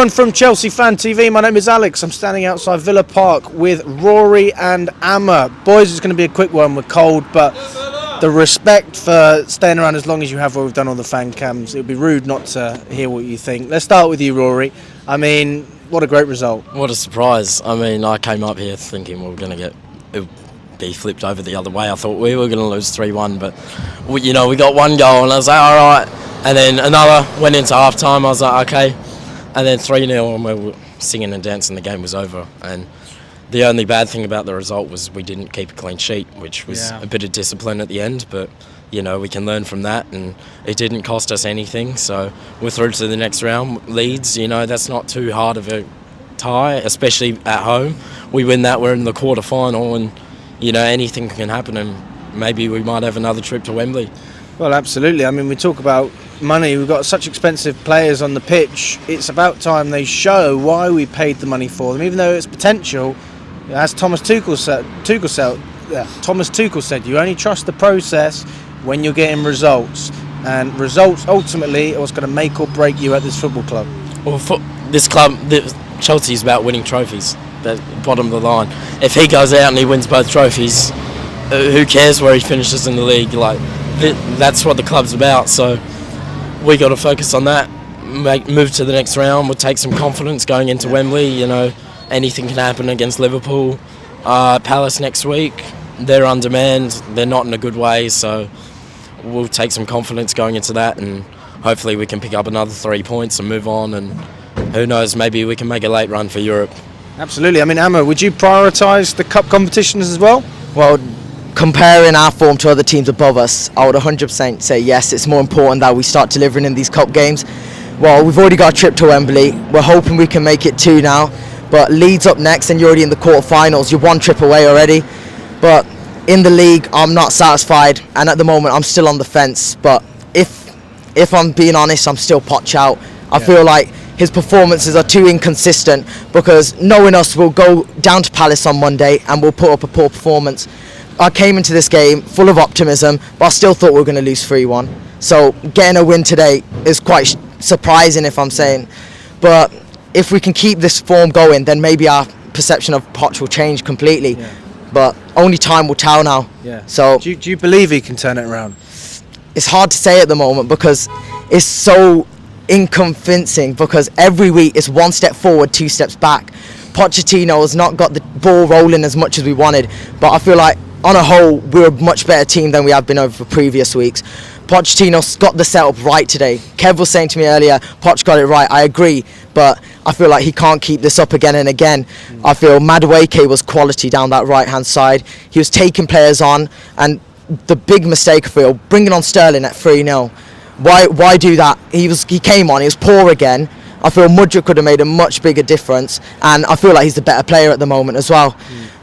everyone from Chelsea Fan TV. My name is Alex. I'm standing outside Villa Park with Rory and Amma. Boys, it's going to be a quick one. We're cold, but the respect for staying around as long as you have while we've done all the fan cams, it would be rude not to hear what you think. Let's start with you, Rory. I mean, what a great result. What a surprise. I mean, I came up here thinking we were going to be flipped over the other way. I thought we were going to lose 3-1, but we got one goal and I was like, all right. And then another went into half time. I was like, okay. And then 3-0 and we were singing and dancing. The game was over. And the only bad thing about the result was we didn't keep a clean sheet, which was a bit of discipline at the end. But, we can learn from that, and it didn't cost us anything. So we're through to the next round. Leeds, that's not too hard of a tie, especially at home. We win that, we're in the quarter-final, and, anything can happen, and maybe we might have another trip to Wembley. Well, absolutely. I mean, we talk about money. We've got such expensive players on the pitch. It's about time they show why we paid the money for them, even though it's potential. As Thomas Tuchel said, you only trust the process when you're getting results. And results, ultimately, are what's going to make or break you at this football club. Well, for this club, Chelsea's about winning trophies. That's the bottom of the line. If he goes out and he wins both trophies, who cares where he finishes in the league? That's what the club's about. So we got to focus on that. Move to the next round. We'll take some confidence going into Wembley. Anything can happen against Liverpool. Palace next week. They're undermanned. They're not in a good way. So we'll take some confidence going into that, and hopefully we can pick up another 3 points and move on. And who knows? Maybe we can make a late run for Europe. Absolutely. I mean, Amma, would you prioritise the cup competitions as well? Well, comparing our form to other teams above us, I would 100% say yes, it's more important that we start delivering in these cup games. Well, we've already got a trip to Wembley. We're hoping we can make it 2 now. But Leeds up next, and you're already in the quarterfinals. You're 1 trip away already. But in the league, I'm not satisfied. And at the moment, I'm still on the fence. But if I'm being honest, I'm still Poch out. I feel like his performances are too inconsistent, because knowing us, we'll go down to Palace on Monday and we'll put up a poor performance. I came into this game full of optimism, but I still thought we were going to lose 3-1. So getting a win today is quite surprising, if I'm saying. But if we can keep this form going, then maybe our perception of Poch will change completely. Yeah. But only time will tell now. Yeah. So do you believe he can turn it around? It's hard to say at the moment, because it's so unconvincing, because every week it's 1 step forward, 2 steps back. Pochettino has not got the ball rolling as much as we wanted, but I feel like on a whole we're a much better team than we have been over previous weeks. Pochettino's got the setup right today. Kev was saying to me earlier, Poch got it right. I agree, but I feel like he can't keep this up again and again. I feel Madueke was quality down that right hand side. He was taking players on, and the big mistake I feel, bringing on Sterling at 3-0. Why do that? He came on, he was poor again. I feel Mudryk could have made a much bigger difference, and I feel like he's the better player at the moment as well.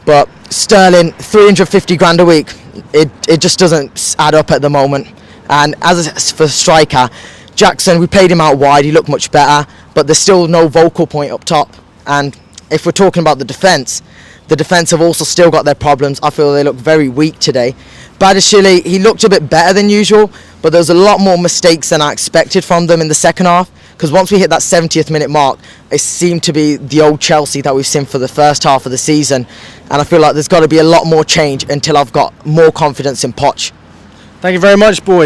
But Sterling, 350 grand a week, it just doesn't add up at the moment. And as for striker, Jackson, we played him out wide, he looked much better, but there's still no vocal point up top. And if we're talking about the defence have also still got their problems. I feel they look very weak today. Badashile, he looked a bit better than usual, but there was a lot more mistakes than I expected from them in the second half, because once we hit that 70th minute mark, it seemed to be the old Chelsea that we've seen for the first half of the season, and I feel like there's got to be a lot more change until I've got more confidence in Poch. Thank you very much, boys.